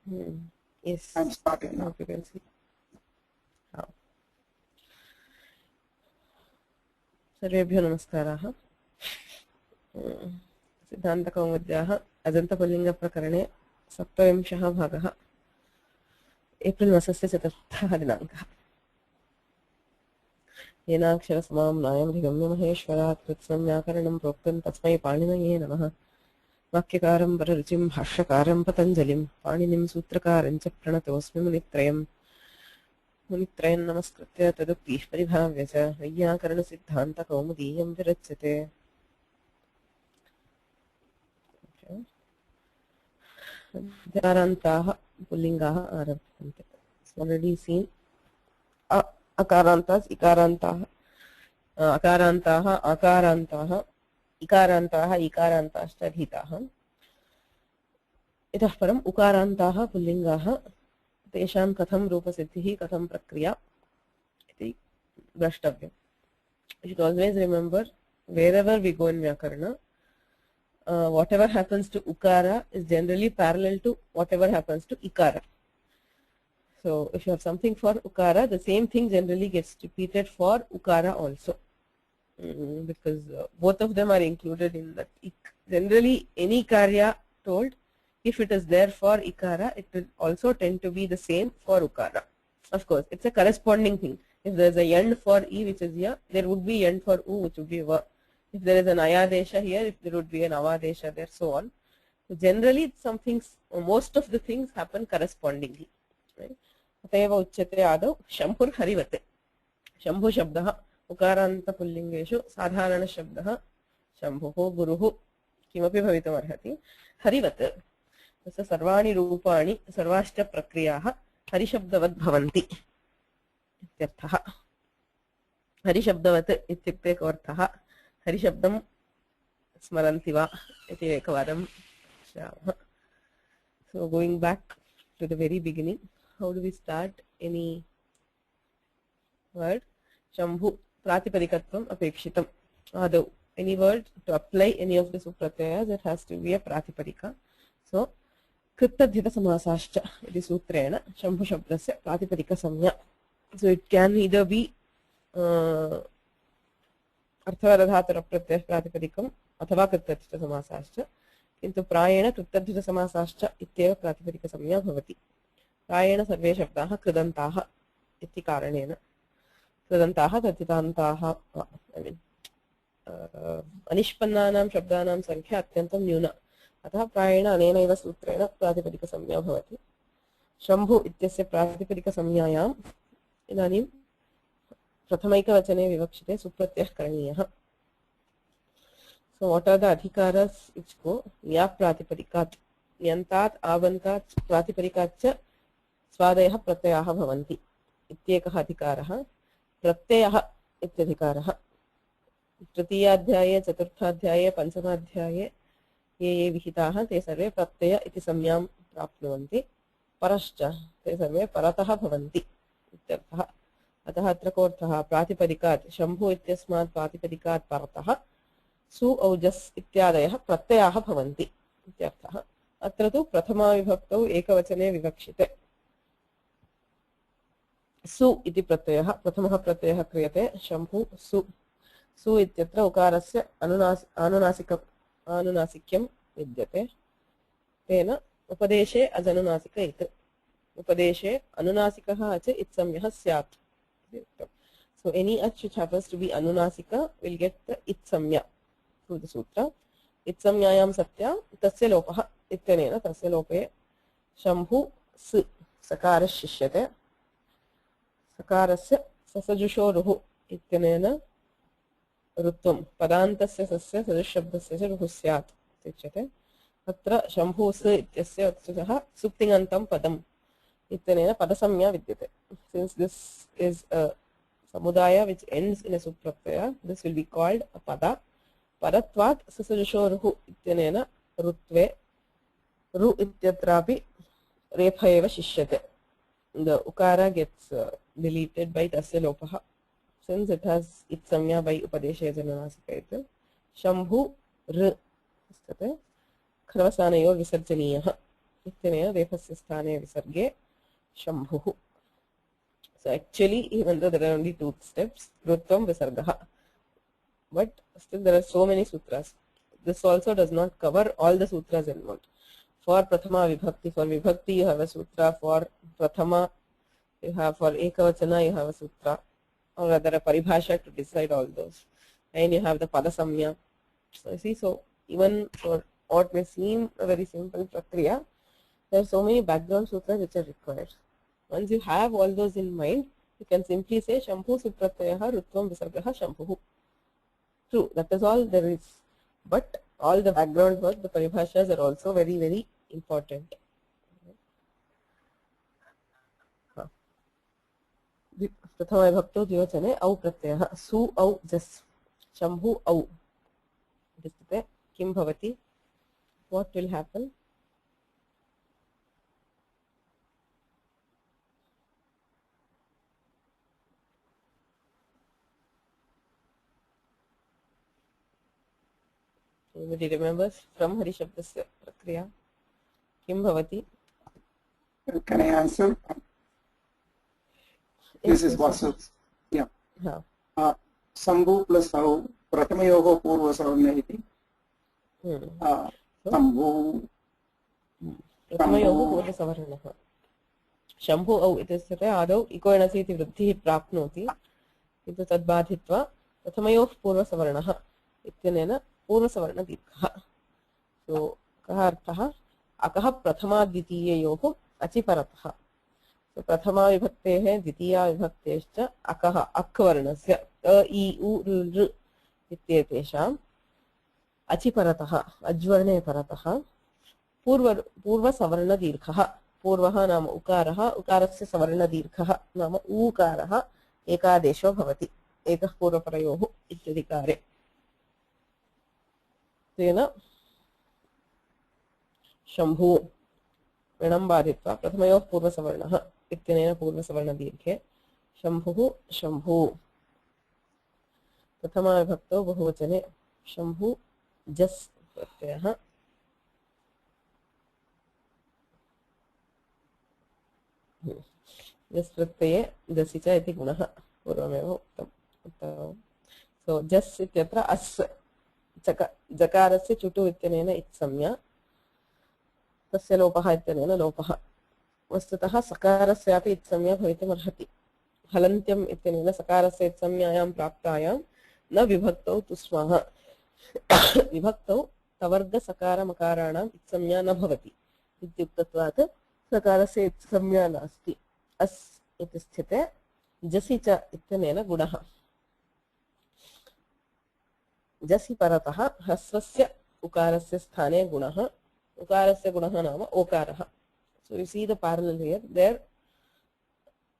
Yes, I'm starting now. you can see. सर्वेभ्यो नमस्काराः। सिद्धान्तकौमुद्याः अजन्तपुल्लिङ्गप्रकरणे 27 भागः, एप्रिल् मासस्य 4 दिनाङ्कः। येनाक्षरसमां नायमधिगम्य महेश्वरात् कृत्स्नव्याकरणं प्रोक्तं तस्मै पाणिनये नमः। वाक्यकारं वररुचिं भाष्यकारं पतञ्जलिं पाणिनिं सूत्रकारं च प्रणतोऽस्मि मुनित्रयम्। मुनित्रयं नमस्कृत्य तदुक्तिः परिभाव्य च वैयाकरणसिद्धान्तकौमुदीयं विरच्यते। अकारान्ताः पुल्लिङ्गाः आरभ्यन्ते। Already seen अकारान्ताः इकारान्ताः, अकारान्ताः आकारान्ताः, इकारान्ताः ईकारान्ताश्च अधीताः। इतः परम् उकारान्ताः पुल्लिङ्गाः, तेषां कथं रूपसिद्धिः कथं प्रक्रिया इति द्रष्टव्यम्. You should always remember, wherever we go in Vyakarana, whatever happens to ukara is generally parallel to whatever happens to ikara. So if you have something for ukara, the same thing generally gets repeated for ukara also, because both of them are included in that. Generally, any karya told, if it is there for ikara, it will also tend to be the same for ukara. Of course, it's a corresponding thing. If there is a yand for e, which is ya, there would be yand for u, which would be va. If there is an ayadesha here, if there would be an avadesha there, so on. So generally, some things, most of the things happen correspondingly. Right? अतएव उच्यते आदौ शम्भुर् हरिवत्. शम्भु शब्दः उकारान्त पुल्लिङ्गेषु साधारण शब्दः शम्भुः गुरुः किमपि भवितुमर्हति। हरिवत् तस्य सर्वाणि रूपाणि सर्वाश्च प्रक्रियाः हरिशब्दवत् भवन्ति इत्यर्थः। हरिशब्दवत् इत्युक्ते कोऽर्थः? हरिशब्दं स्मरन्ति वा इति एकवारं पश्यामः. So going back to the very beginning, how do we start any word? Shambhu pratipadikatvam apekshitam. Adau, any word to apply any of the supratyayas, it has to be a pratipadika. So krittadhita samasascha iti sutrena shambhu shabdasya pratipadika samya. So it can either be अर्थवरधातुर प्रत्ययः प्रातिपदिकम् अथवा कृत्तद्धित समासाश्च, किन्तु प्रायेण कृत्तद्धित समासाश्च इत्येव प्रातिपदिकसंज्ञा भवति. प्रायेण सर्वे शब्दाः कृदन्ताः इति कारणेन, कृदन्ताः तद्धितान्ताः, अनिष्पन्नानां शब्दानां संख्या अत्यन्तं न्यूना, अतः प्रायेण अनेनैव सूत्रेण प्रातिपदिकसंज्ञा भवति. शम्भु इत्यस्य प्रातिपदिकसंज्ञायाम् इदानीं प्रथमैकवचने विवक्षिते सुप्रत्ययः करणीयः. So what are the adhikaras which go? या प्रातिपदिकात्, न्यन्तात् आबन्तात् प्रातिपदिकात् च स्वादयः प्रत्ययाः भवन्ति इत्येकः अधिकारः. प्रत्ययः इत्यधिकारः तृतीयाध्याये चतुर्थाध्याये पंचमाध्याये ये विहिताः ते सर्वे प्रत्यय इति संज्ञां प्राप्नुवन्ति. परश्च ते सर्वे परतः भवन्ति इत्यर्थः. अतः अत्र कोऽर्थः? प्रातिपदिकात्, शम्भु इत्यस्मात् प्रातिपदिकात् परतः सु औजस् इत्यादयः प्रत्ययाः भवन्ति इत्यर्थः. अत्र तु प्रथमाविभक्तौ एकवचने विवक्षिते. सु इति प्रत्ययः, प्रथमः प्रत्ययः क्रियते शम्भु सु. सु इत्यत्र उकारस्य आनुनासिक्यं विद्यते. तेन उपदेशे अजनुनासिक इति, उपदेशे अनुनासिकः अच इत्संज्ञः स्यात्. So any ach which happens to be anunasika will get the itsamya through the sutra. Itsamyayam satya tasya lopah ityanena tasya lope shambhu s sakara shishyate. Sakarasya sasajushoruhu ityanena rutvam padantasya sasya sajushabdasya ruhu syat ityate. Atra shambhu s ityasya utsutah suptingantam padam ityanena padasamya vidyate. Since this is a samudaya which ends in a supratyaya, this will be called a pada. Padatvat sasajushoruhu ityanena rutve ru ityatrapi repha eva shishyate. The ukara gets deleted by tasya lopaha, since it has itsamya by upadeshe jananasika. Shambhu r istate kharvasanayor visarjaniyah. इत्यनेन रेफस्य स्थाने विसर्गे शम्भुः. So actually, even though there are only 2 steps, Rutvam Visargaha, but still there are so many sutras. This also does not cover all the sutras involved. For Prathama Vibhakti, for Vibhakti you have a sutra, for Prathama you have, for Ekavachana you have a sutra, or rather a paribhasha to decide all those. And you have the Padasamya. So you see, so even for what may seem a very simple prakriya, there are so many background sutras which are required. Once you have all those in mind, you can simply say Shambhu Supratyayah Rutvam Visargaha Shambhu. True, that is all there is. But all the background work, the paribhashas are also very, very important. Prathama Vibhakto Dvivachane Au Pratyayah Su Au Jas Shambhu Au. Distate Kim Bhavati. What will happen? Anybody remembers from Harishabdasya Prakriya? Kim Bhavati? Can I answer? This is Vasu. Yeah. Sambhu plus Au, Pratamayoho Purva Savarna iti. Sambhu. Pratamayoho Purva Savarnaha. Shambhu Au ityasate adau ikoyanasi iti vruddhihi prapnoti. Kitu tadbadhitva Pratamayoh Purva Savarnaha ityanena Purva Savarna Dirghaha. So, kaha arthaha? Akaha Prathama Dvitiyayoho Achiparatha. So Prathama Vibhaktehe Dvitiya Vibhaktescha Akaha Akvarnasya A I U R R Ityetesham Achiparataha Ajvarne Parataha Purva Savarna Dirghaha. Purvaha nama Ukaraha Ukarasya Savarna Dirghaha nama Ukaraha Ekadesho Bhavati. Ekah Purva Parayoho Ityadikare. Tena Shambhu Vinambadhitva Pratamayoh Purva Savarnaha Ityanena Purva Savarna Dirghe Shambhuhu Shambhu. Prathama Vibhakto Bahuvachane Shambhu Jas Pratyayah. Jas Pratyaye Jasicha iti gunaha Purvameva Uttam. So Jas ityatra As Jakarasya Chutu ityanena Itsamya तस्य लोपः इत्यनेन लोपः. वस्तुतः सकारस्यापि इत्संज्ञा भवितुमर्हति. हलन्त्यम् इत्यनेन सकारस्य इत्संज्ञायां प्राप्तायां न विभक्तौ तु स्मः. विभक्तौ तवर्गसकारमकाराणाम् इत्संज्ञा न भवति इत्युक्तत्वात् सकारस्य इत्संज्ञा नास्ति. अस् इति स्थिते जसि च इत्यनेन गुणः. जसि परतः ह्रस्वस्य उकारस्य स्थाने गुणः. Ukarasya gunaha nama okaraha. So you see the parallel here. There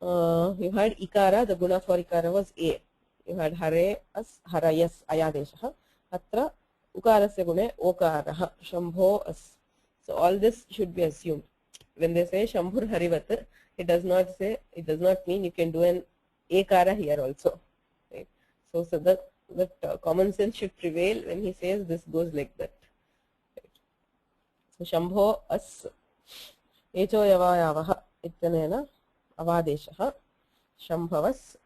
you had ikara, the guna for ikara was a. You had hare as harayas ayadeshaha. Atra ukarasya gune okaraha shambho as. So all this should be assumed. When they say shambhur harivat, it does not mean you can do an ekara here also. Right? So that common sense should prevail when he says this goes like that. Shambho as echo yavayavaha ityanena avadeshaha shambhavas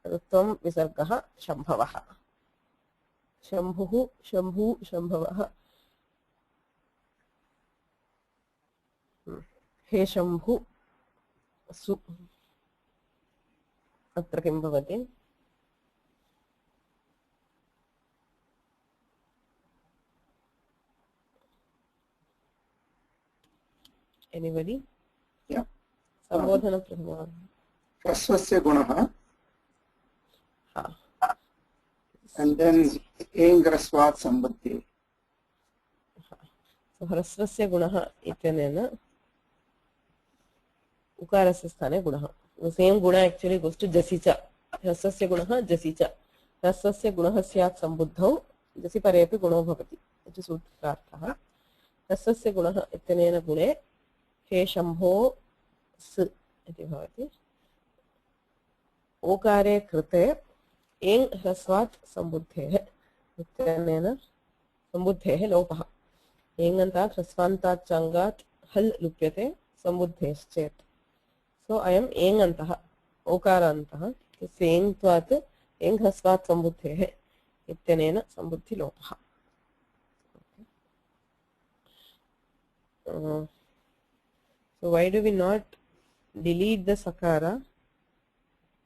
rutvam visargaha shambhavaha. Shambhuhu shambhu shambhavaha. He shambhu su atra kim bhavati? Anybody? Yeah. Sambodhana Prathama. Hrasvasya gunaha. And then Engrasvat Sambuddhi. So Hrasvasya gunaha ityanena Ukarasya sthane gunaha. The same guna actually goes to Jasicha. Hrasvasya gunaha Jasicha. Hrasvasya gunaha syat sambuddhau Jasi parepi guno bhavati. It is Uttararthaha. Hrasvasya gunaha ityanena gune हे शंभो स इति भवति. ओकारे कृते एङ् ह्रस्वात् सम्बुद्धेः इत्यनेन सम्बुद्धेः लोपः. एङन्तात् ह्रस्वान्तात् चङ्गात् हल् लुप्यते सम्बुद्धेश्चेत्. सो अयम् एङन्तः ओकारान्तः एङ्त्वात् एङ्घस्वात् सम्बुद्धेः इत्यनेन सम्बुद्धिलोपः. So why do we not delete the sakara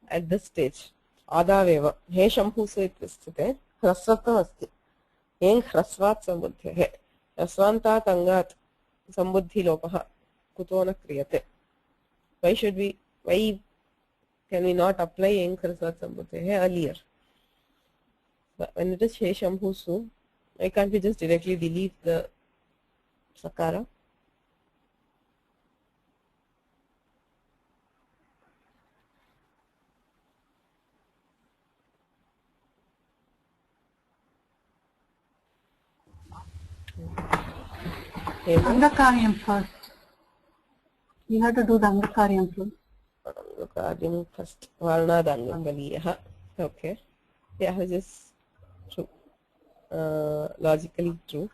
at this stage? Adaveva he shamhusu ityasthite hrasvatvam asti eng hrasvat sambuddhehe hrasvantat angat sambuddhi lopah kuto na kriyate. Why can we not apply eng hrasvat sambuddhehe earlier? When it is he shamhusu, why can't we just directly delete the sakara? Angakaryam first. You have to do the Angakaryam first. Angakaryam first. Varnadangam baliyah. Okay. Yeah, this is true. Logically true.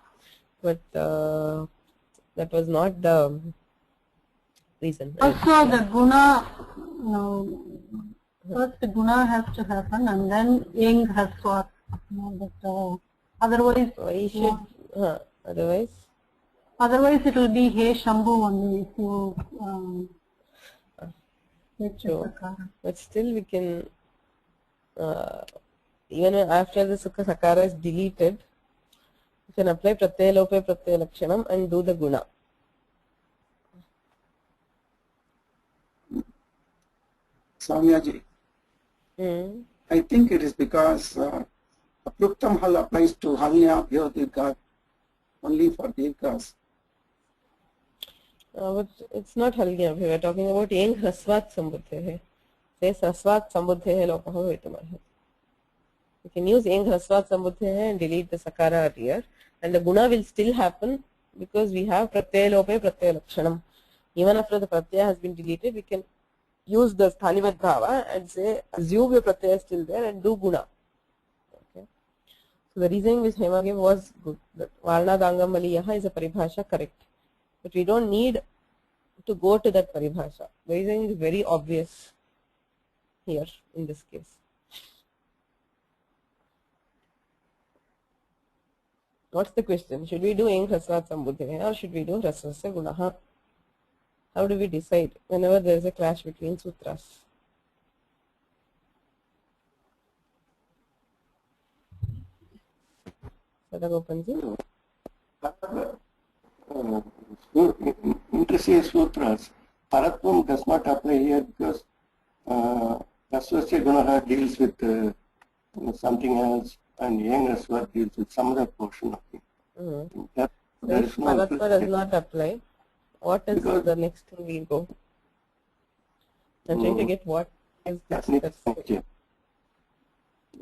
But that was not the reason. Also the guna, no, first the guna has to happen and then eng has what. Otherwise, Why should, otherwise? Otherwise it will be he shambhu only if you Sure. But still we can, even after the sakara is deleted, you can apply pratyaya lope pratyaya lakshanam and do the guna. Samyaji, I think it is because Apruktam hal applies to halnya bhyodika only for dirghas. But it's not halnya. We are talking about eng hrasvat sambuddhehe. Says hrasvat sambuddhehe lopaha bhavitumarhati. You can use eng hrasvat sambuddhehe and delete the sakara earlier, and the guna will still happen because we have pratyaya lope pratyaya lakshanam. Even after the pratyaya has been deleted, we can use the sthanivat bhava and say assume your pratyaya is still there and do guna. Okay. So the reasoning which Hema gave was good. That Varna Dangam Baliyaha is a paribhasha correct. But we don't need to go to that paribhasha. The reasoning is very obvious here in this case. What's the question? Should we do eng hrasvat sambuddhehe or should we do hrasvasya gunaha? How do we decide whenever there is a clash between sutras? Sadagopanji? Interesting sutras. Paratvam does not apply here because Rasvasya Gunaha deals with something else and Yang Rasvat deals with some other portion of it. If Paratva does not apply, what is the next thing we go? I'm trying to get what is this.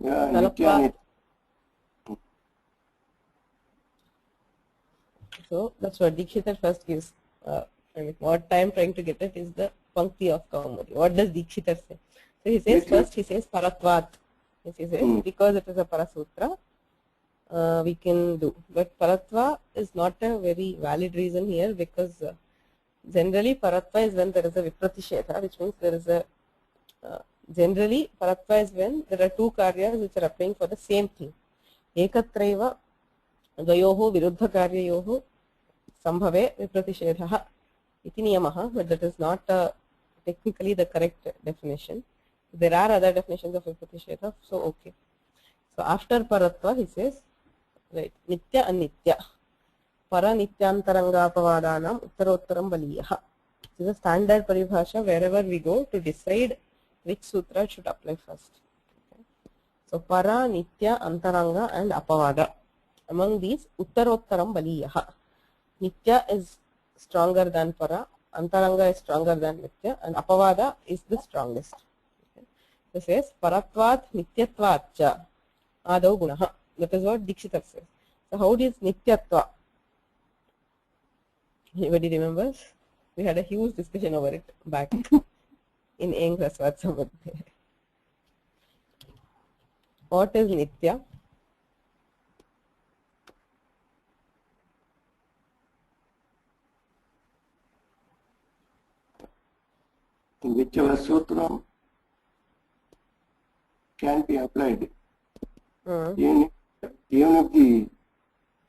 Yeah, so that's what Dikshitar first gives. What I am trying to get at is the Pankti of Kaumudi. What does Dikshitar say? So he says first, he says Paratvat. He says because it is a Parasutra, we can do. But Paratva is not a very valid reason here because generally Paratva is when there is a Vipratisheta, which means there is a generally Paratva is when there are two karyas which are applying for the same thing. Ekatraiva dvayoho viruddha karyayoho sambhave vipratishedha iti niyamah, but that is not technically the correct definition. There are other definitions of vipratishedha, so okay. So after Paratva he says, right, Nitya Anitya Para Nityantarangapavanam Uttarottaram Baliyah. This is a standard paribhasha wherever we go to decide which sutra should apply first. Okay. So Para, Nitya, Antaranga and Apavada. Among these, Uttarottaram Baliyah. Nitya is stronger than Para, Antaranga is stronger than Nitya, and Apavada is the strongest. Okay. So it says Paratvat Nityatvat cha Adau Gunaha. That is what Dikshitar says. So how is Nityatva? Anybody remembers? We had a huge discussion over it back in Eng Hrasvat Sambuddhehe. What is Nitya? whichever sutra can be applied, even if the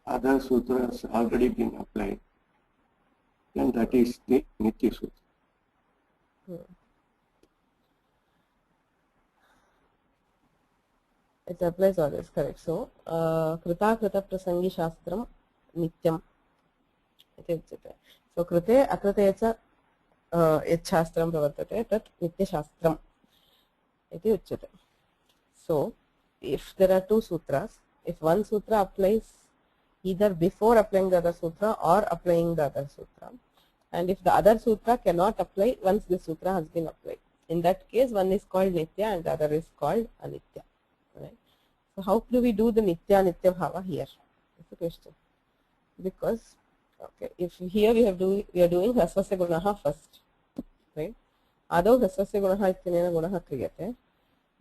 other sutras already been applied, then that is the Nitya Sutra. It applies always, correct. So, Krita Krita Prasangi Shastram Nityam. So, Krite Akrite cha Yat Shastram Pravartate Tat Nitya Shastram. Iti uchyate. So, if there are two sutras, if one sutra applies either before applying the other sutra or applying the other sutra, and if the other sutra cannot apply once the sutra has been applied, in that case one is called Nitya and the other is called Anitya. Right? So, how do we do the Nitya Nitya Bhava here? That's the question. Because, okay, if here we are doing Hasvasya Gunaha first, right? Adau Hasvasya Gunaha Ityanena Gunaha Kriyate,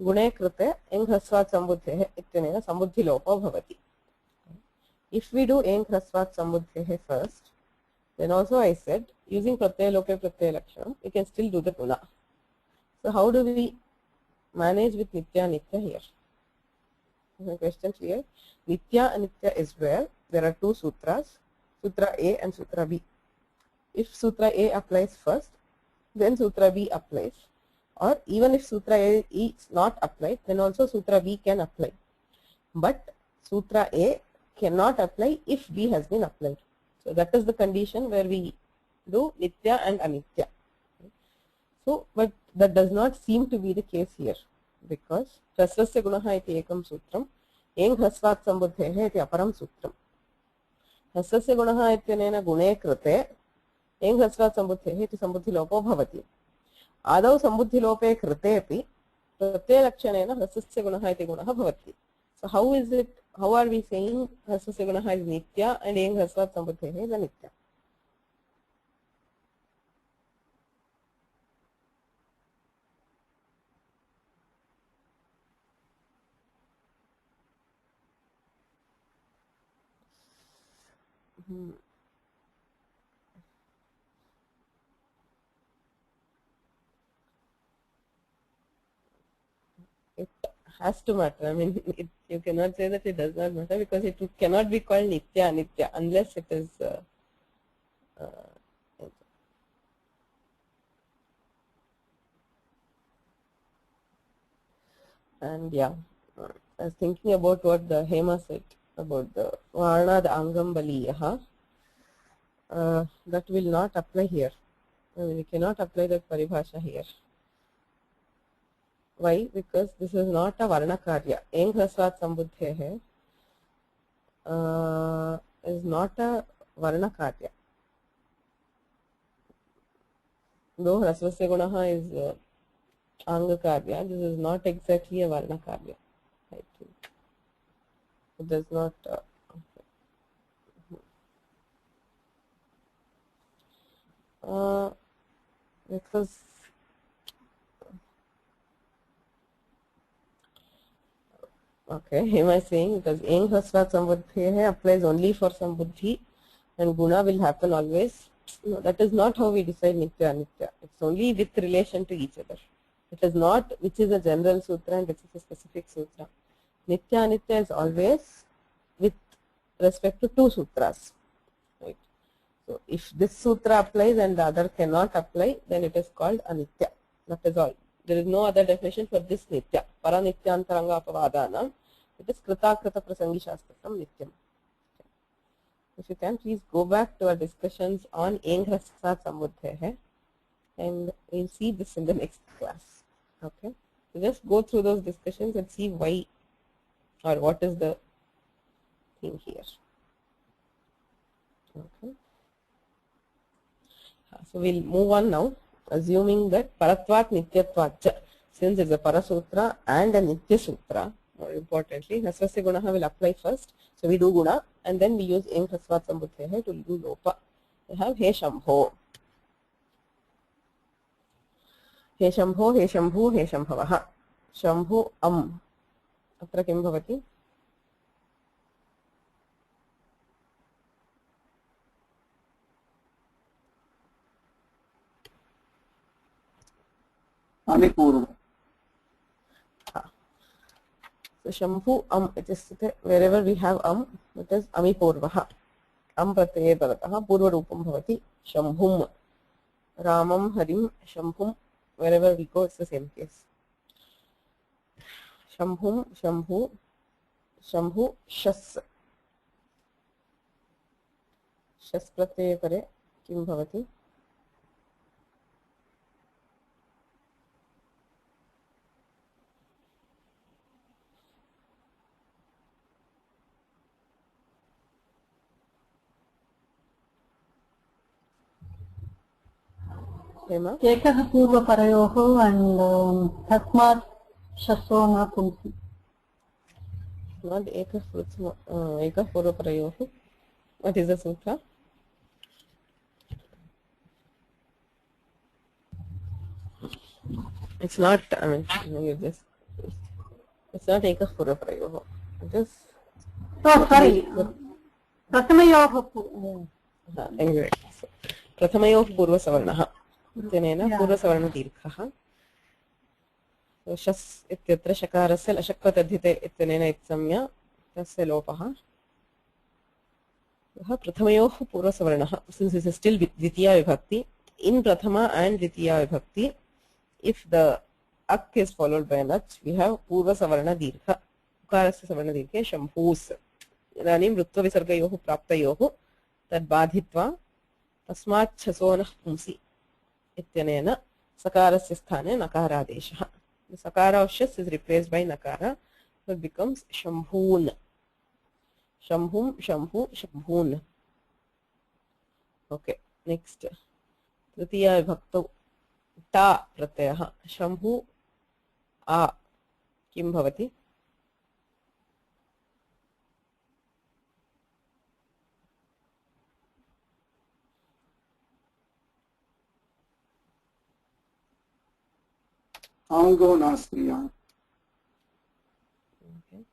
Gune Krite Eng Hasvat Sambuddhehe Ityanena Sambuddhi Lopa Bhavati. If we do Eng Hasvat Sambuddhehe first, then also I said, using Pratyaya Loke Pratyaya Lakshanam, we can still do the Guna. So, how do we manage with Nitya Nitya here? My question clear? Nitya Anitya is where there are two sutras, Sutra A and Sutra B. If Sutra A applies first, then Sutra B applies. Or even if Sutra A is not applied, then also Sutra B can apply. But Sutra A cannot apply if B has been applied. So, that is the condition where we do Nitya and Anitya. So, but that does not seem to be the case here, because Rasvasya Gunaha iti ekam sutram, Eng Hasvat Sambuddhehe iti aparam sutram. Rasvasya Gunaha ityanena gune krite, Eng Hasvat Sambuddhehe iti sambuddhi lopo bhavati. Adau sambuddhi lope krite api, pratyaya lakshanena Rasvasya Gunaha iti gunaha bhavati. So, how is it, how are we saying Rasvasya Gunaha is Nitya and Eng Hasvat Sambuddhehe is Anitya? It has to matter. I mean, you cannot say that it does not matter, because it cannot be called Nitya Anitya unless it is and yeah, I was thinking about what the Hema said about the Varna, the Angam Baliyaha. That will not apply here. I mean, we cannot apply that paribhasha here. Why? Because this is not a Varna Karya. Eng Hasvat Sambuddhehe is not a Varna Karya. Though Rasvasya Gunaha is Anga Karya, this is not exactly a Varna Karya. I think it does not. Because okay, am I saying because Eng Hasvat Sambuddhehe applies only for Sambuddhi and Guna will happen always? No, that is not how we decide Nitya Anitya. It's only with relation to each other. It is not which is a general sutra and which is a specific sutra. Nitya Anitya is always with respect to two sutras. Right? So, if this sutra applies and the other cannot apply, then it is called Anitya. That is all. There is no other definition for this Nitya. Paranityantaranga apavadana. It is Krita Krita Prasangi Shastram Nityam. If you can, please go back to our discussions on Eng Hasvat Sambuddhehe, and we'll see this in the next class. Okay. So just go through those discussions and see why or what is the thing here. Okay. So we'll move on now, assuming that Paratvat Nityatvat, since it's a Parasutra and a Nitya Sutra, more importantly, Hasvasya Gunaha will apply first. So we do Guna and then we use Eng Hasvat Sambuddhehe to do Lopa. We have He Shambho. He Shambho, He Shambhu, He Shambhavaha. Shambhu Atra kim bhavati? अमिपूर्व So Shambhu it is wherever we have it is amipurvah. Pratyaya paratah purva rupam bhavati Shambhum. Ramam Harim Shambhum. Wherever we go, it's the same case. Shambhum, Shambhu, Shambhu, Shas. Shas pratyaya pare kim bhavati? एकः पूर्वपरयोः and तस्मात् शसो न पुंसि. Not ekah purvaparayoh. What is the sutra? It's not, I mean, it's not ekah purvaparayoh. It is. Oh, sorry. प्रथमयोः. Anyway, प्रथमयोः पूर्वसवर्णः इत्यनेन पूर्वसवर्णदीर्घः. शस् इत्यत्र शकारस्य लशक्वतद्धिते इत्यनेन इत्संज्ञा तस्य लोपः. प्रथमयोः पूर्वसवर्णः. Since this is still द्वितीया विभक्ति, in prathama and द्वितीया विभक्ति, if the ak is followed by an ach, we have पूर्वसवर्ण दीर्घ. उकारस्य सवर्णदीर्घे शम्भूस्. इदानीं ऋत्वविसर्गयोः प्राप्तयोः तद् बाधित्वा तस्मात् छसो नः पुंसि इत्यनेन सकारस्य स्थाने नकारादेशः. The sakara of shas is replaced by nakara, so it becomes shambhoon. Shambhum, shambhu, shambhoon. Okay, next. Tritiya vibhaktau ta pratyayah. Shambhu a kim bhavati? Ango nastriyam. Okay.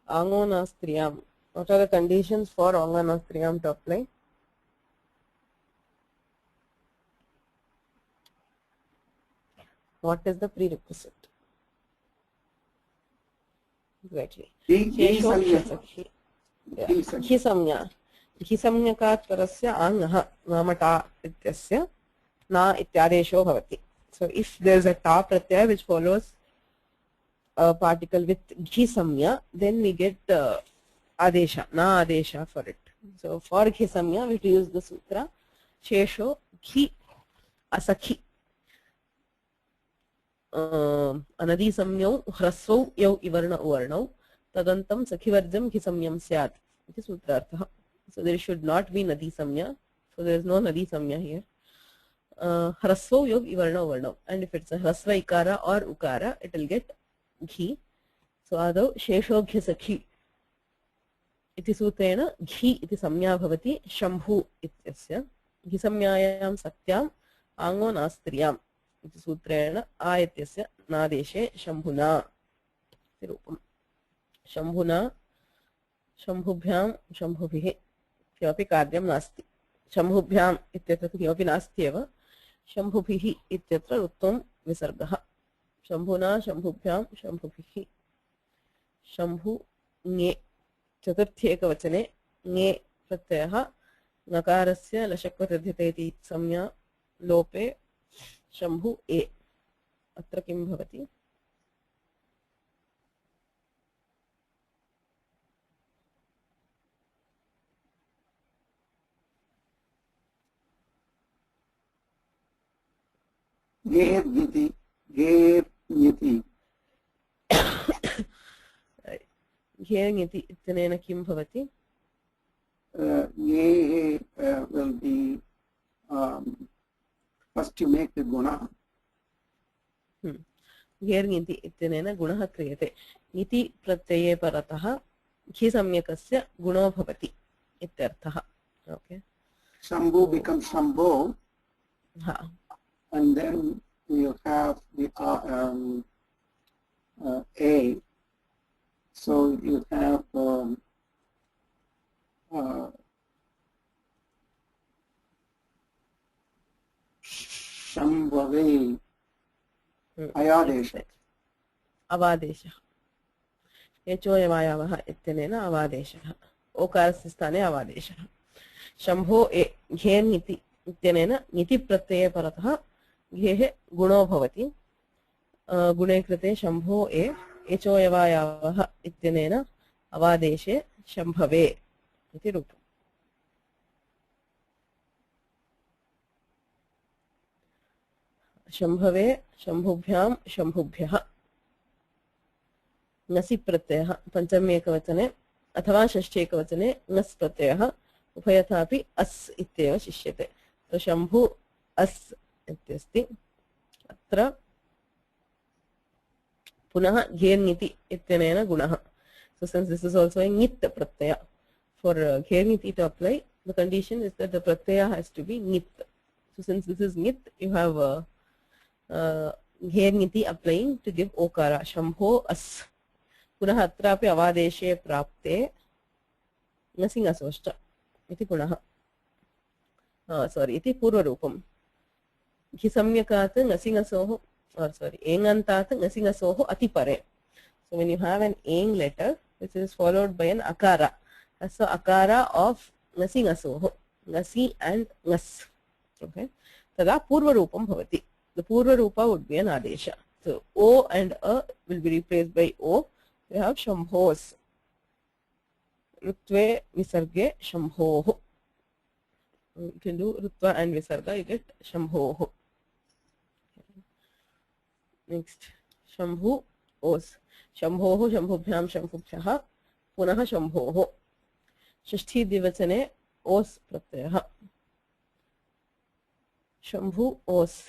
Ango nastriyam. What are the conditions for anga nastriyam to apply? What is the prerequisite? Exactly. घिसंज्ञकात् परस्य आङ्गः नाम टा इत्यस्य ना इत्यादेशो भवति. So if there is a ta pratyaya which follows a particle with ghi samya, then we get adesha, na adesha for it. So for ghi samya, we use the sutra shesho ghi asakhi. Anadi samyau hrasvau yau ivarna uvarnau tadantam sakhivarjam ghi samyam syat. It is sutrartha. So there should not be nadi samya. So there is no nadi samya here. Hrasvo yog ivarna varna, and if it's a hrasva ikara or ukara, it will get ghi. So adau shesho ghesakhi iti sutrena ghi iti samya bhavati shambhu ityasya. Ghi samyayam satyam ango nastriyam iti sutrena a ityasya nadeshe shambhuna iti rupam. Shambhuna shambhubhyam shambhubhihi kimapi karyam nasti. Shambhubhyam ityatra kimapi nasti eva. शंभुभिः इत्यत्र ऋत्वं विसर्गः. शंभुना शंभुभ्यां शंभुभिः. शंभु ङे चतुर्थी एकवचने ङे प्रत्ययः नकारस्य लशक्वतद्धिते इति संज्ञा लोपे शंभु ए. अत्र किं भवति? Gernyati. Gernyati. Gernyati इत्यनेन किं भवति? Will be first you make the guna. Gernyati इत्यनेन गुणः क्रियते. इति प्रत्यये परतः घि सम्यकस्य गुणो भवति इत्यर्थः. Okay. Shambhu becomes shambho. Ha. And then you have the A. So you have Shambhave. अयादेश अवादेशः एचोयवायावः इत्यनेन अवादेशः ओकारस्य स्थाने अवादेशः शम्भो ए घेन् इति इत्यनेन ङिति प्रत्यये परतः घेः गुणो भवति गुणे कृते शम्भो ए एचोयवायावः इत्यनेन अवादेशे शम्भवे इति रूपम् शम्भवे शम्भुभ्यां शम्भुभ्यः ङसि प्रत्ययः पंचमे एकवचने अथवा षष्ठे एकवचने ङस् प्रत्ययः उभयथापि अस् इत्येव शिष्यते तो शम्भु अस् इत्यस्ति अत्र पुनः घेन् इति इत्यनेन गुणः so since this is also a ङित् pratyaya for घेन् इति to apply the condition is that the pratyaya has to be ङित् so since this is ङित् you have घेन् इति applying to give okara shambho as पुनः अत्रापि अवादेशे प्राप्ते ङसि ङसोश्च इति पुनः सॉरी इति पूर्वरूपम् घिसम्यकात् ङसि ङसोः or sorry एङन्तात् ङसि ङसोः अतिपरे so when you have an eng letter which is followed by an akara that's the akara of ङसि ङसोः ङसि and ङस् okay tada purvarupam bhavati the purvarupa would be an adesha so o and a will be replaced by o we have shambhos rutve visarge shambhoh you can do rutva and visarga you get shambhoh next shambhu os शम्भोः शम्भुभ्यां शम्भुभ्यः पुनः शम्भोः षष्ठी द्विवचने ओस् प्रत्ययः शम्भु ओस्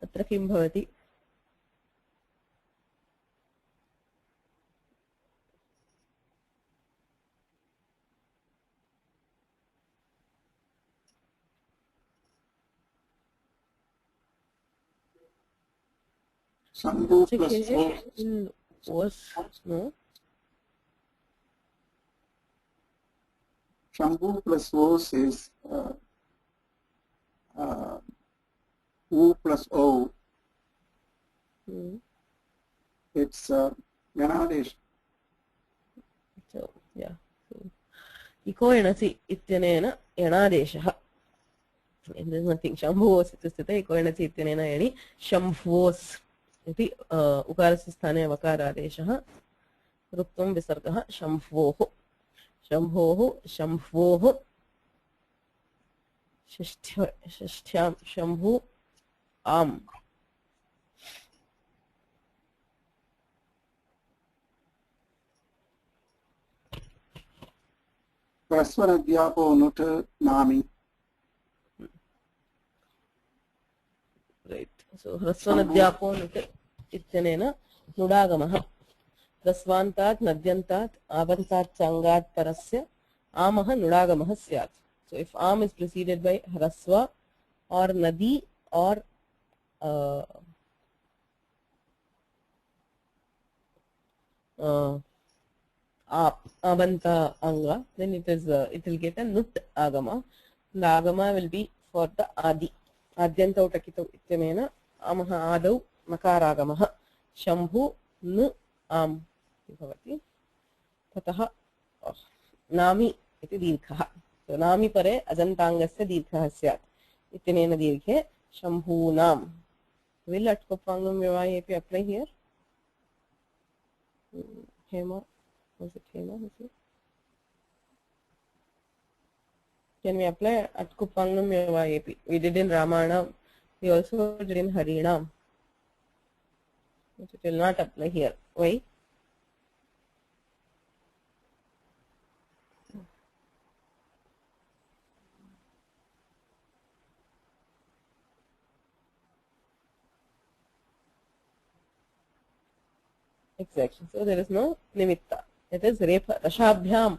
अत्र किं भवति Shambhu plus was no Shambhu plus Os is U plus O. It's Yanadesh. So yeah. So, Iko enasi ityanena yanadeshah. And there's nothing. Shambhos itisthite Iko enasi ityanena yani Shambhos. इति उकारस्य स्थाने वकारादेशः रुक्तं विसर्गः शम्भोः शम्भोः शम्भोः षष्ठ्यां शम्भु आम् ह्रस्वनद्यापो नुट् नामि right so ह्रस्वनद्यापो नुट् इत्यनेन नुडागमः ह्रस्वान्तात् नद्यन्तात् आबन्तात् चाङ्गात् परस्य आमः नुडागमः स्यात् so if am is preceded by hraswa or nadi or abanta anga then it will get a nut agama the agama will be for the adi आद्यन्तौ टकितौ इत्यनेन आमः आदौ नकारागमः शम्भु न आम् भवति ततः नामि इति दीर्घः so नामि परे अजन्ताङ्गस्य दीर्घः स्यात् इत्यनेन दीर्घे शम्भूनां will अट्कुप्पाङ्गं व्यवाये अपि apply here Hema was it Hema can we apply at Kupangam Yavayepi? We did in Ramayana, we also did in Harinam. But it will not apply here. Why? Exactly. So there is no nimitta. It is repa, rashabhyam,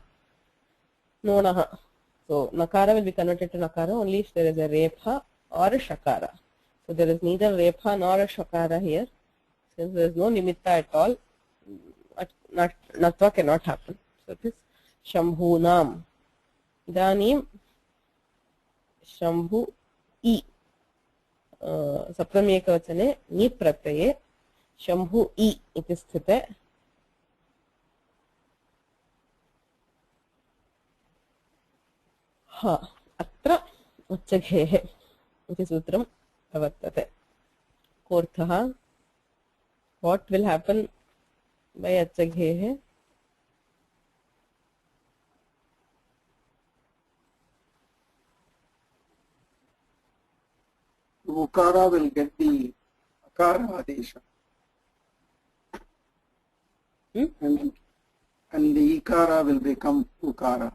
nonaha. So nakara will be converted to nakara only if there is a repha or a shakara. So there is neither repha nor a shakara here. Since there is no nimitta at all, natva cannot happen. So it is shambhunam. Idanim shambhu I. Saprami ekavachane ni pratyaye Shambhu इ इति स्थिते अत्र उच्चघेः इति सूत्रं प्रवर्तते। कोऽर्थः? What will happen by अच्छघेः? Ukara will get the akara adesha. And the ikara will become ukara.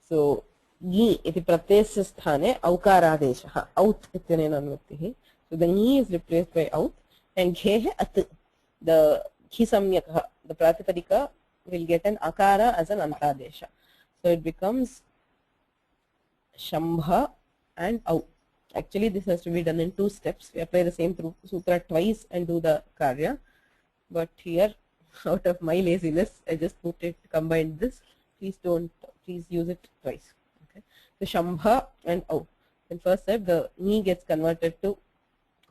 So gi iti pratyasya sthane aukaradeshah, out ityanena anvaktihi. So the ni is replaced by out and ghehe at. The khi samyakah, the pratipadika will get an akara as an antadesha. So it becomes shambha and au. Actually this has to be done in 2 steps. We apply the same sutra twice and do the karya. But here, out of my laziness, I just put it, combined this. Please use it twice. Okay. So shambha and au. In first step, the ni gets converted to,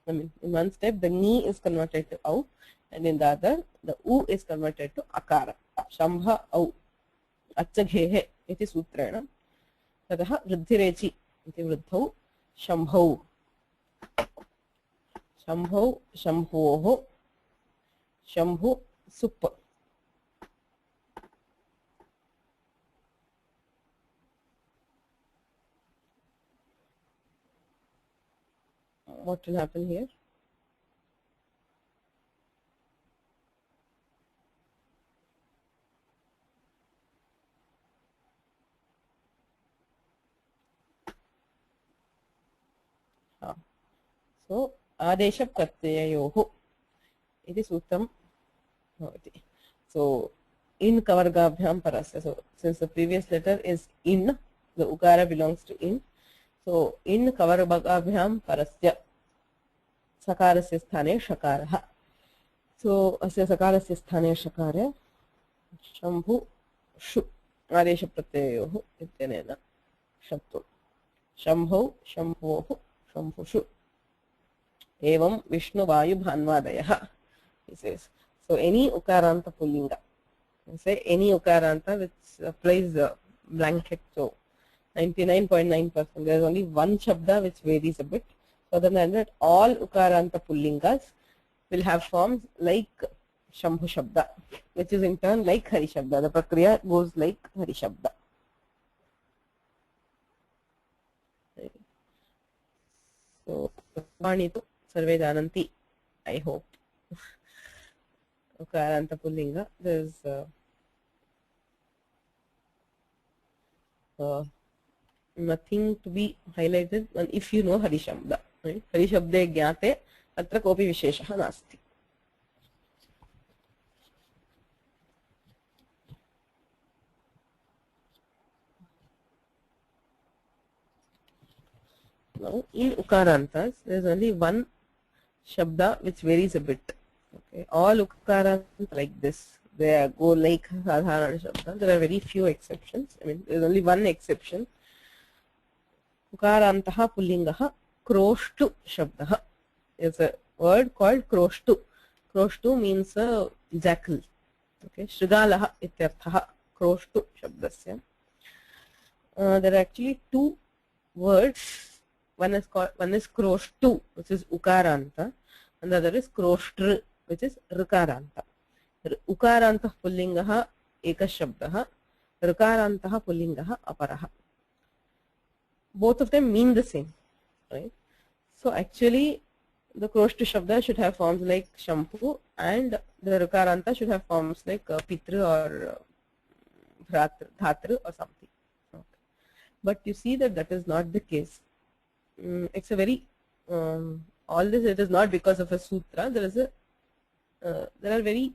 in one step, the ni is converted to au, and in the other, the u is converted to akara. Shambha au. Achaghehe iti sutrena. ततः वृद्धिरेचि इति वृद्धौ शम्भौ शम्भौ शम्भोः Shambhu सुप् What will happen here? So adesha pratyayoh iti sutram bhavati. So in kavargabhyam parasya. So since the previous letter is in, the ukara belongs to in. So in kavargabhyam parasya sakarasya sthane shakarah. So asya sakarasya sthane shakare shambhu shu adesha pratyayoh ityanena shattu. Shambhau shambhoh shambhushu. Evam Vishnu Vayu Bhanvadayah. He says. So any ukaranta pullinga. Say any ukaranta which applies the blanket. So 99.9%. There is only one shabda which varies a bit. So other than that, all ukaranta pullingas will have forms like Shambhu Shabda, which is in turn like Hari Shabda. The prakriya goes like Hari Shabda. So Vanitu Sarve Jananti, I hope. Ukaranta pullinga. There is nothing to be highlighted, and if you know Hari Shabda, right? Hari Shabde Gyate atra kopi visheshah nasti. Now in ukarantas there is only one shabda which varies a bit. Okay, all ukarans like this. They go like sadharana shabda. There are very few exceptions. I mean, there is only one exception. Ukarantaha pullingaha kroshtu shabdaha. Is a word called kroshtu. Kroshtu means a jackal. Okay, shrigalaha ityarthaha kroshtu shabdasya. There are actually two words. One is kroshtu, which is ukaranta, and the other is kroshtr, which is rukaranta. Ukaranta pullingaha eka shabdaha, rukarantaha pullingaha aparaha. Both of them mean the same, right? So actually, the kroshtu shabda should have forms like shampoo, and the rukaranta should have forms like pitru or dhatru or something. Okay. But you see that is not the case. It's a very all this. It is not because of a sutra. There is a there are very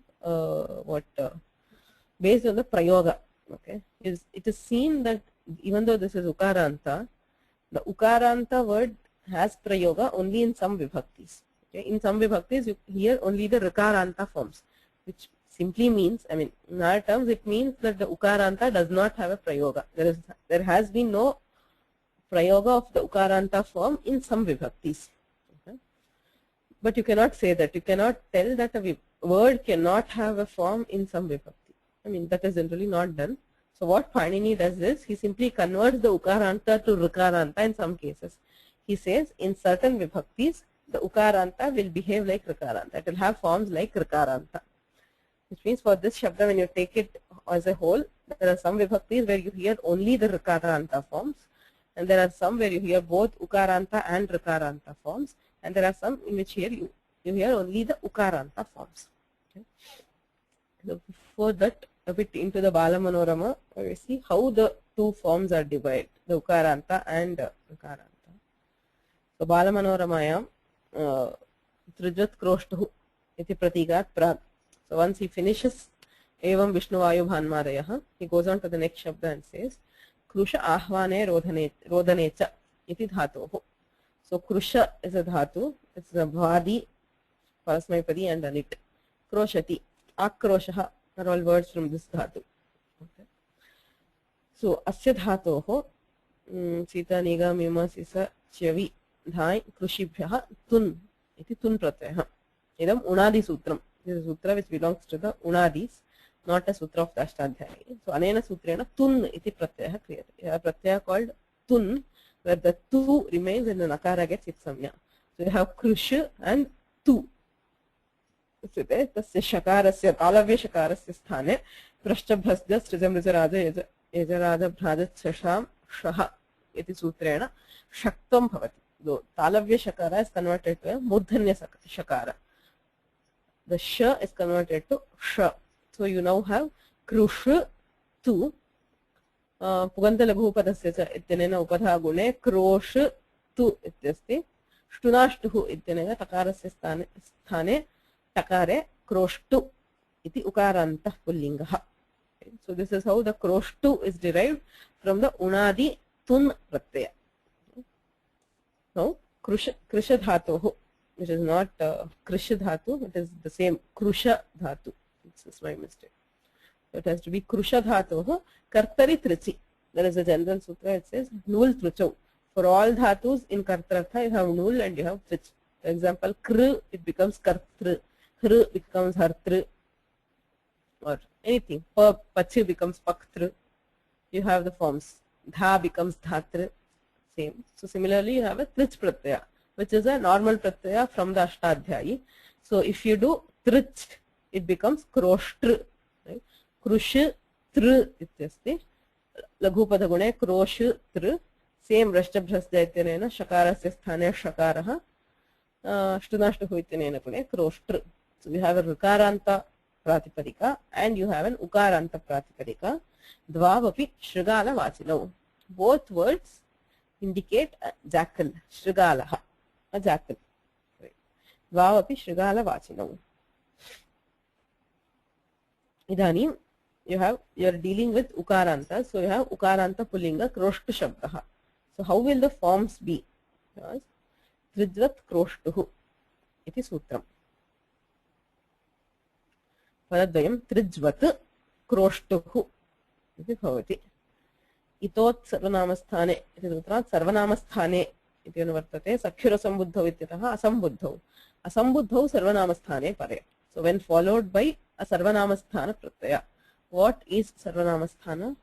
based on the prayoga. Okay, it is seen that even though this is ukaranta, the ukaranta word has prayoga only in some vibhaktis. Okay, in some vibhaktis you hear only the rukaranta forms, which simply means, I mean, in our terms, it means that the ukaranta does not have a prayoga. There has been no prayoga of the ukaranta form in some vibhaktis. Okay. But you cannot say that. You cannot tell that a word cannot have a form in some vibhakti. I mean, that is generally not done. So what Panini does is, he simply converts the ukaranta to rikaranta in some cases. He says in certain vibhaktis, the ukaranta will behave like rikaranta. It will have forms like rikaranta. Which means for this shabda, when you take it as a whole, there are some vibhaktis where you hear only the rikaranta forms. And there are some where you hear both ukaranta and rikaranta forms. And there are some in which here you hear only the ukaranta forms. Okay. So before that, a bit into the Bala Manorama, we see how the two forms are divided, the ukaranta and rikaranta. So Bala Manoramayam, Trijvat Kroshtuhu iti pratigat prag. So once he finishes Evam Vishnu Vayu Bhanmadayaha, he goes on to the next shabda and says, Krusha Ahvane Rodanecha iti dhatohu. So Krusha is a dhatu, it's a bhadi, parasmaipadi and anit. Kroshati, akroshaha are all words from this dhatu. Okay. So asya dhatoho, Sita Niga Mima Sisa Chavi Dhai Krushibhyaha Tun iti Tun Pratyaha. Idam Unadi Sutram. This is a sutra which belongs to the Unadis, not a sutra of the Ashtadhyayi. So Anena Sutrena Tun iti Pratyaha kriyate. You have a Pratyaya called Tun, where the tu remains and the nakara gets its samya. So you have Krush and tu. So there, tasya shakarasya, talavya shakarasya sthane, prashtabhasya strizamrizarada yajarada bhradat sasham shaha iti sutrena shaktam bhavati. Though talavya shakara is converted to a murdhanya shakara. The sh is converted to sh. So you now have Krush tu. Puganta laghu padasya cha ityanena upadha gune krosh tu ityasti shtunashtuhu ityanena takarasya sthane takare kroshtu iti ukarantah pullingaha. So this is how the kroshtu is derived from the unadi tun pratyaya. Now krusha dhatuhu, which is not krisha dhatu, it is the same krusha dhatu. This is my mistake. So it has to be krusha dhatuhu kartari trichi. There is a general sutra, it says nul truchau. For all dhatus in kartartha you have nul and you have trich. For example, kr, it becomes kartr, hr becomes hartr, or anything. Pachi becomes paktr. You have the forms. Dha becomes dhatr. Same. So similarly you have a trich pratyaya, which is a normal pratyaya from the Ashtadhyayi. So if you do trich, it becomes kroshtr. Right? Krush tr ityasti. Laghupada gune krosh tr. Same rashtabhrasya ityanena shakarasya sthane shakaraha. Shtunashtuhu ityanena gune kroshtr. So you have a rikaranta pratipadika and you have an ukaranta pratipadika. Dvavapi shrigala vachinau. Both words indicate a jackal. Shrigalaha. A jackal. Dvavapi shrigala vachinau. Idanim, you are dealing with ukaranta, so you have ukaranta pullinga kroshtu shabdaha. So how will the forms be? Trijvat kroshtuhu iti sutram. Paradvayam trijvat kroshtuhu iti bhavati. Itot sarvanamasthane iti sutrat sarvanamasthane iti anuvartate sakshura sambuddhau ityataha asambuddhau. Asambuddhau sarvanamasthane pare. So when followed by a sarvanamasthana pratyaya. What is sarvanamasthana?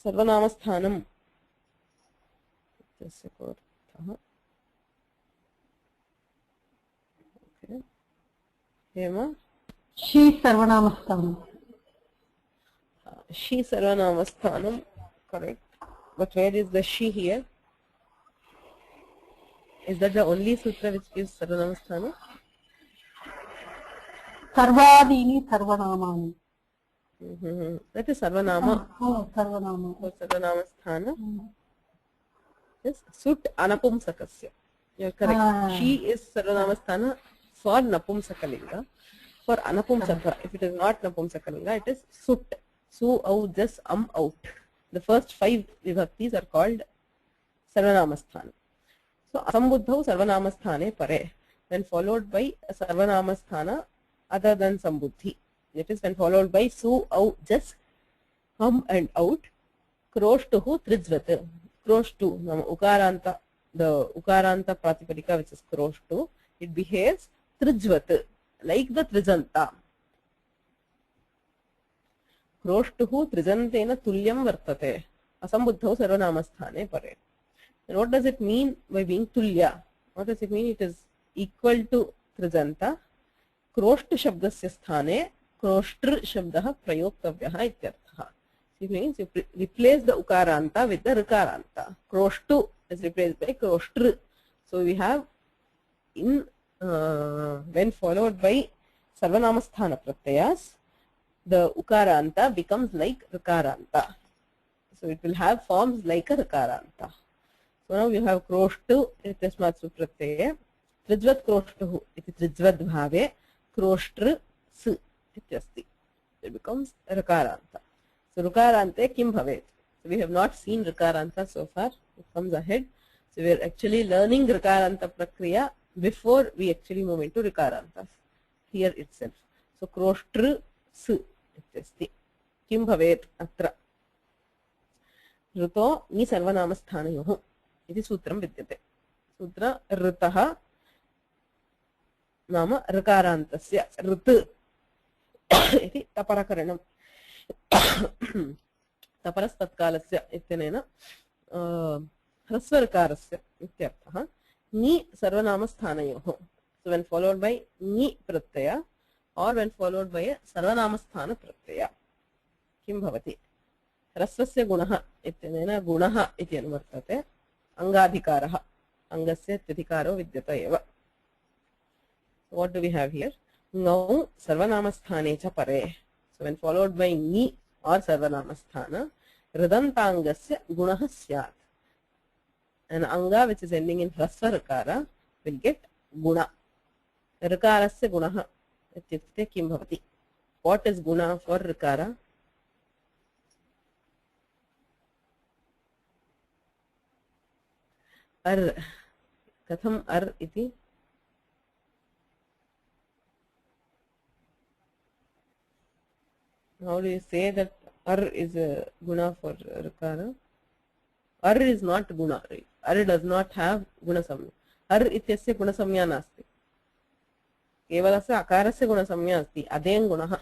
Sarvanamassthanam. Okay. Hema? She sarvanamassthanam. She sarvanamassthanam. Correct. But where is the she here? Is that the only sutra which gives sarvanamasthana? Sarvadini sarvanamani. That is sarvanama. Oh, sarvanama. For sarvanamasthana. Yes, sut anapumsakasya. You are correct. She is sarvanamasthana for napumsakalinga. For anapumsaka, if it is not napumsakalinga, it is sut. Su, au, jas, out. The first 5 vibhaktis are called sarvanamasthana. So asambuddhau sarvanamasthane pare. When followed by a sarvanamasthana other than sambuddhi. That is when followed by su, au, jas, and out. Kroshtuhu trijvat. Kroshtu, ukaranta the ukaranta pratipadika, which is kroshtu, it behaves trijvat, like the trijanta. Kroshtuhu trijantena tulyam vartate, asambuddhau sarvanamasthane pare. And what does it mean by being tulya? What does it mean? It is equal to trijanta. Kroshtu shabdasya sthane kroshtr shabdah prayoktavyaha ityartha. It means you replace the ukaranta with the rikaranta. Kroshtu is replaced by kroshtr. So we have in when followed by sarvanamasthana pratyayas, the ukaranta becomes like rikaranta. So it will have forms like a rikaranta. So now you have kroshtu ityasmat supratyaya, trijvat kroshtuhu iti trijvad bhave, kroshtr s ityasti. It becomes rikaranta. So rikarante kim bhavet? So we have not seen rikaranta so far. It comes ahead. So we are actually learning rikaranta prakriya before we actually move into rikarantas here itself. So kroshtr s ityasti. Kim bhavet atra? Ruto ni sarvanamasthanayoh iti sutram vidyate. Sutra rutah नाम ऋकारान्तस्य ऋत् इति तपरकरणं तपरस्तत्कालस्य इत्यनेन ह्रस्वऋकारस्य इत्यर्थः नि सर्वनामस्थानयोः. So when followed by ni pratyaya or when followed by a sarvanamasthan pratyaya किं भवति? ह्रस्वस्य गुणः इत्यनेन गुणः इति अनुवर्तते. अंगाधिकारः अंगस्य इत्यधिकारो विद्यते एव. What do we have here? Ngau sarvanamasthane cha pare. So when followed by ni or sarvanamasthana, ridantangasya gunah syat. An anga which is ending in hrasva rikara will get guna. Rikarasya gunah ityukte kim bhavati? What is guna for rikara? Ar. Katham ar iti? How do you say that ar is a guna for rikara? Ar is not guna. Ar does not have guna samya. Ar ityasya guna samya nasti. Kevalasya akarasya guna samya asti. Adhen gunah.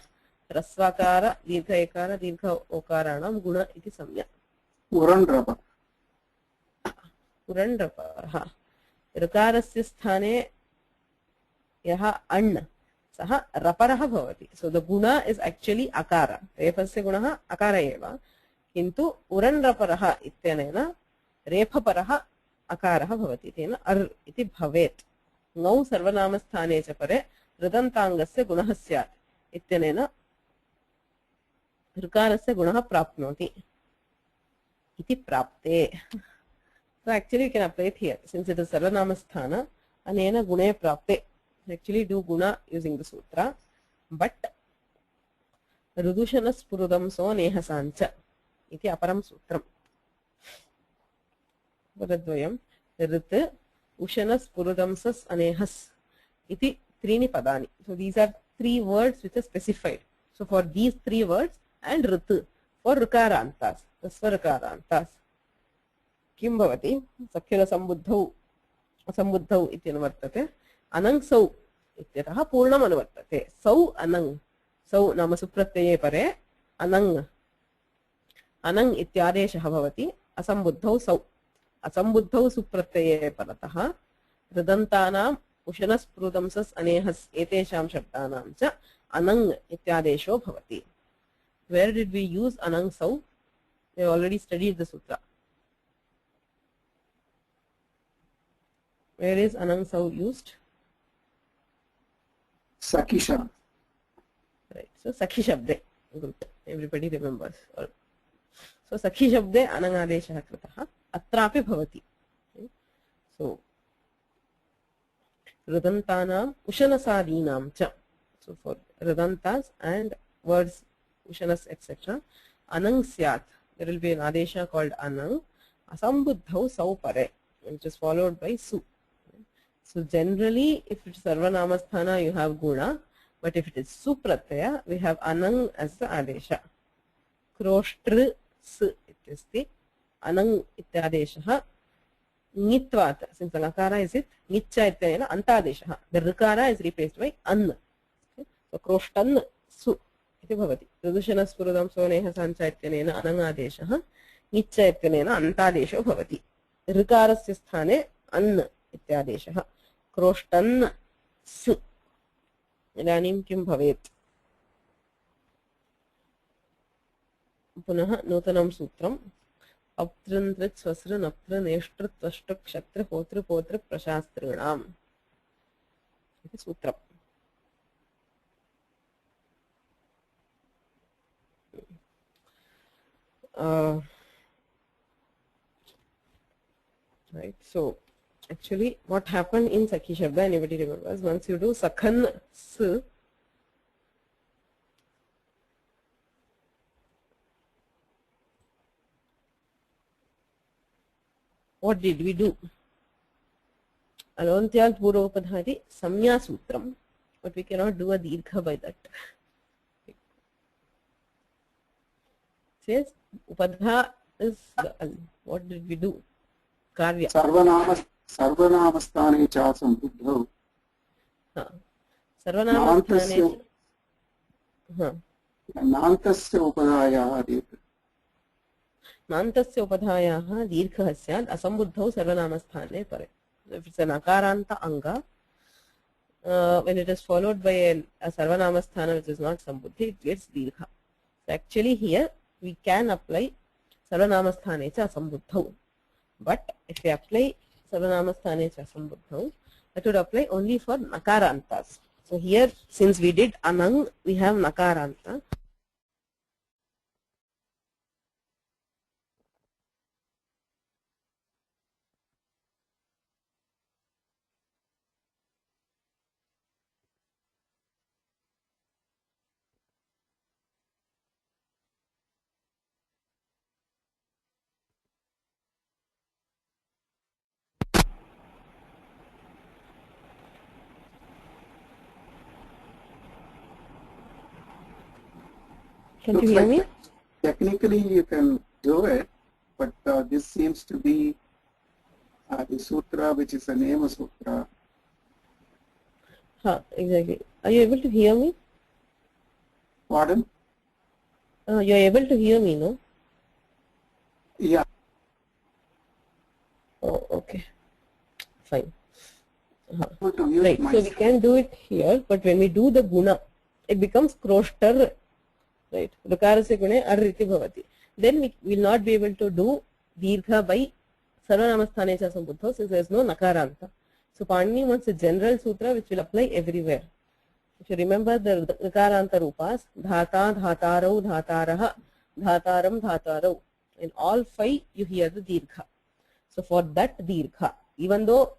Rasvakara, dirgha ekara, dirgha okaranam guna iti samya. Urandrapa. Urandrapa. Rikarasya sthane yaha an. Saha raparaha bhavati. So the guna is actually akara. Repasya gunaha akara eva. Kintu uran raparaha ityanena repaparaha akaraha bhavati. Tena ar iti bhavet. Ngau sarvanamasthane cha pare ridantangasya gunaha syat. Ityanena rikarasya gunaha prapnoti. Iti prapte. So actually you can apply it here. Since it is sarvanamasthana, anena gune prapte. Actually do guna using the sutra, but rudushana spurudam so nehasancha iti aparam sutram. Padadvayam rit ushana spurudam sas anehas iti trini padani. So these are three words which are specified. So for these three words and rit for rikarantas, rasvarikarantas, kim bhavati? Sakhila sambuddhau iti anuvartate. Anang sau ityatah purnam anuvartate. Sau anang. Sau nama supratyaya pare anang. Anang ityadeshah bhavati asambuddhau sau. Asambuddhau supratyaya paratah ridantanam ushanaspurudam sas anehas etesham shabdanam cha anang ityadesho bhavati. Where did we use anang sau? We already studied the sutra. Where is anang sau used? Sakhi Shabd. Right. So Sakhi Shabde. Good. Everybody remembers. So Sakhi Shabde anangadeshah kritah atrapi bhavati. So ridantanam ushanasadinam cha. So for ridantas and words ushanas etc. Anang syat. There will be an adesha called anang. Asambuddhau sau pare, which is followed by su. So generally, if it's sarvanamasthana, you have guna, but if it is supratyaya, we have anang as the adesha. Kroshtr s ityasti anang ityadeshah ngitvat, since the lakara is it, ngiccha ityanena antadeshah. The rikara is replaced by an. Okay? So krostan su iti bhavati. Pradushana spuradam soneha sancha ityanena anangadeshah. Ngiccha ityanena antadesho bhavati. Rikarasya sthane an ityadeshah. Krostan su. इदानीं किं भवेत्? पुनः नूतनं सूत्रम् अप्तृन्त्रित् स्वस्र नप्तृ नेष्टृ त्वष्टृ क्षत्र होतृ पोतृ प्रशास्त्रीणाम् इति सूत्रम्. Right, so actually what happened in Sakhi Shabda, anybody remembers, once you do Sakhan S, what did we do? Alontyant Puropadhari Samya Sutram, but we cannot do a Dirgha by that. It says Upadha is what did we do? Karya. सर्वनामस्थाने च सम्बुद्धौ सर्वनामस्थाने नान्तस्य उपधायाः दीर्घः नान्तस्य उपधायाः दीर्घः स्यात् असम्बुद्धौ सर्वनामस्थाने परे. If it's an akaranta anga, when it is followed by a sarvanamasthana which is not sambuddhi, it gets dirgha. So actually here we can apply sarvanamasthane cha asambuddhau. But if we apply sarvanamasthane cha asambuddhau, that would apply only for nakarantas. So here, since we did anang, we have nakaranta. Can you hear me? Technically you can do it, but this seems to be the sutra which is a Nema Sutra. Exactly. Are you able to hear me? Pardon? You are able to hear me, no? Yeah. Oh, okay. Fine. Right, so we can do it here, but when we do the guna, it becomes kroshtar. Right, Rukarasya gune ar-riti bhavati. Then we will not be able to do dirgha by sarvanamasthane cha sambuddho since there is no nakaranta. So Panini wants a general sutra which will apply everywhere. If you remember the nakaranta rupas, dhata, dhatarau, dhataraha, dhataram, dhatarau. In all five you hear the dirgha. So for that dirgha, even though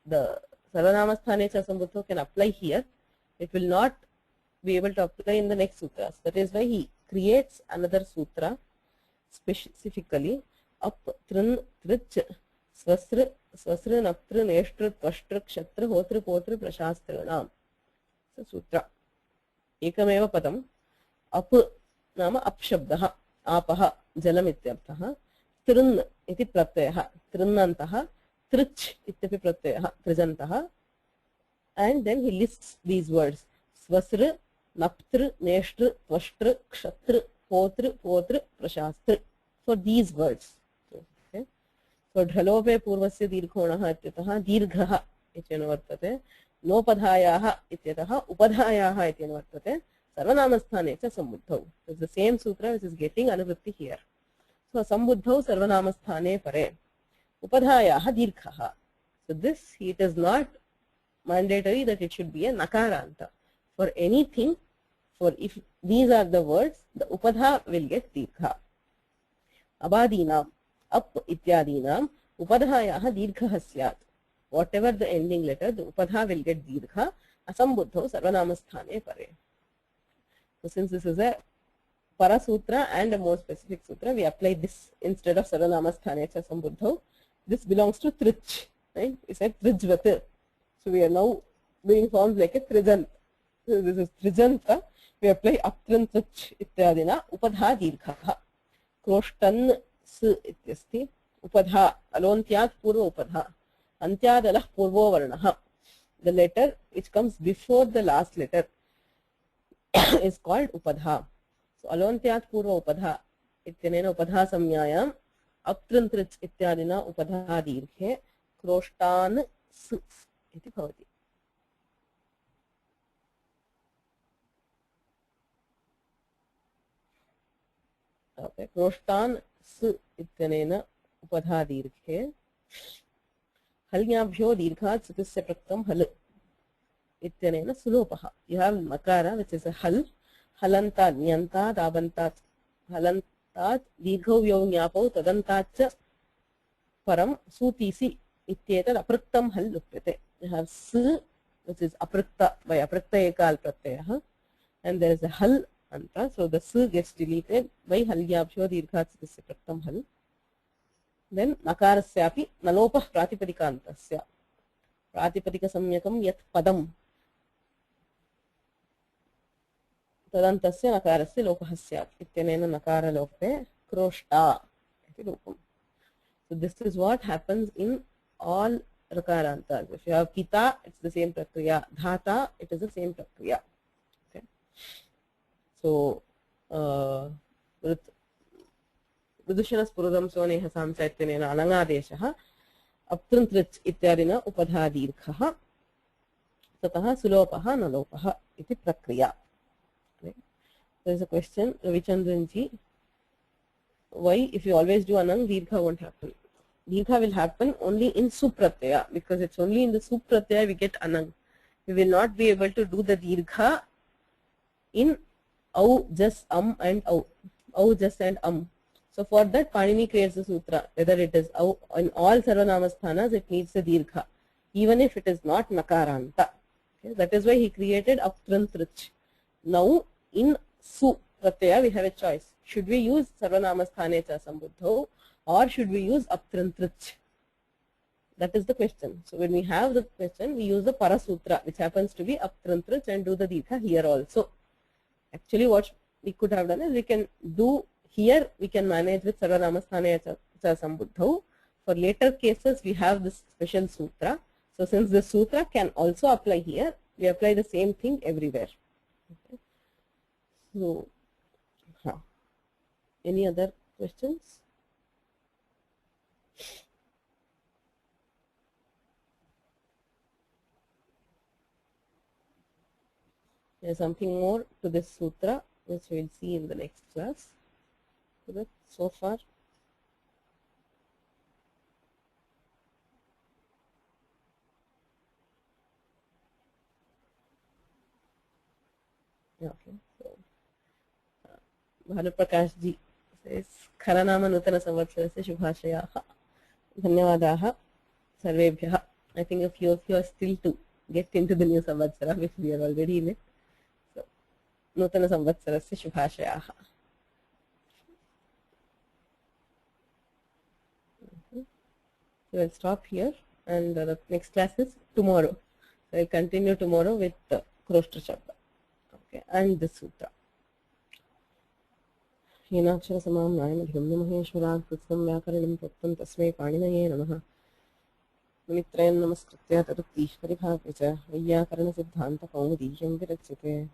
the sarvanamasthane cha sambuddho can apply here, it will not be able to apply in the next sutras. That is why he creates another sutra specifically up trin trich swasra swasra naptra neshtra tvashtra kshatra hotra potra prashastranam. So sutra ekameva padam up nama apshabdah apaha jalam ityarthah trin iti pratyayah trinnantah trich ityapi pratyayah trijantah, and then he lists these words swasra naptr, neshtr, tvashtr, kshatr, potr, potr, prashastr. For these words. Okay. So dhalope purvasya dirghonah ityatah dirghah ityena vartate. Nopadhayaha ityatah upadhayaha ityena vartate. Sarvanamasthane cha sambuddhau. So it's the same sutra which is getting anuvritti here. So sambuddhau sarvanamasthane pare. Upadhayaha dirghah. So this, it is not mandatory that it should be a nakaranta. For anything, for if these are the words, the upadha will get dirgha. Abadinam, up ityadinam, upadhayaha dirghah syat. Whatever the ending letter, the upadha will get dirgha. Asambuddho sarvanamasthane pare. So since this is a para sutra and a more specific sutra, we apply this instead of sarvanamasthane cha sambuddho. This belongs to trich. Right? We said trijvat. So we are now doing forms like a trijant. So this is trijanta. We apply aptran trich ityadina upadha dirgha. Kroshtan s ityasti. उपधा अलोन्त्यात् पूर्व उपधा अन्त्यादलः पूर्वो वर्णः. The letter which comes before the last letter is called upadha. So alontyaat purva upadha इत्यनेन उपधा संज्ञायाम् अप्तृन्तृच् इत्यादिना उपधा दीर्घे क्रोष्टान् स् इति भवति. क्रोष्टान् स् इत्यनेन उपधा दीर्घे हल्याभ्यो दीर्घात् सुतस्य प्रक्तं हल इत्यनेन सुलोपः. You have makara which is a hal, halanta nyantat abantat halantat दीर्घौ व्यवज्ञापौ तदन्तात् च परं सूतीसि इत्येतद् अपृक्तं हल लुप्यते. You have s which is aprikta by aprikta ekal pratyayah and there is a hal anta, so the s gets deleted by halyabhyo दीर्घात् सुतस्य प्रक्तं हल. Then nakarasyapi nalopah pratipadikantasya pratipadika samyakam yat padam तदन्तस्य नकारस्य लोपः स्यात् इत्यनेन नकारलोपे क्रोष्टा इति रूपम्. So this is what happens in all rakarantas. If you have pita, it's the same prakriya. Dhata, it is the same prakriya. Okay. So विदुषणस्फुरदं सोनेह सांसात्यनेन अनङादेशः अप्तृन्तृच् इत्यादिना उपधा दीर्घः ततः सुलोपः नलोपः इति प्रक्रिया. There is a question, Ravichandranji, why if you always do anang, dirgha won't happen? Dirgha will happen only in supratyaya because it's only in the supratyaya we get anang. We will not be able to do the dirgha in au, just, and au, just and So for that Panini creates a sutra, whether it is au, in all sarvanamasthānas it needs a dirgha, even if it is not nakaranta. Okay? That is why he created aptrantrich. Now in su pratyaya we have a choice. Should we use sarvanamasthane cha sambuddho or should we use aptrantrich? That is the question. So when we have the question, we use the parasutra which happens to be aptrantrich and do the dirgha here also. Actually what we could have done is we can do here, we can manage with sarvanamasthane cha sambuddho. For later cases we have this special sutra. So since the sutra can also apply here, we apply the same thing everywhere. Okay. So, any other questions? There is something more to this sutra which we will see in the next class. So far. Okay. So, Bhanuprakash ji says, Kharanama Nutana Samvatsarasya Shubhashayaha. Dhanyavadaha Sarvebhyaha. I think a few of you are still to get into the new Samvatsara, which we are already in it. So, Nutana Samvatsarasya Shubhashayaha. So, we'll stop here and the next class is tomorrow. So, I'll continue tomorrow with the Kroshtra Shabda. Okay, and the sutra. Hinakshara samam nayanadhyam maheshwarat kutsam vyakaranam tattam tasmai paninaye namaha. Munitrayan namaskritya tarukti paribhavya vayyakarana siddhanta kaumudiyam virachyate.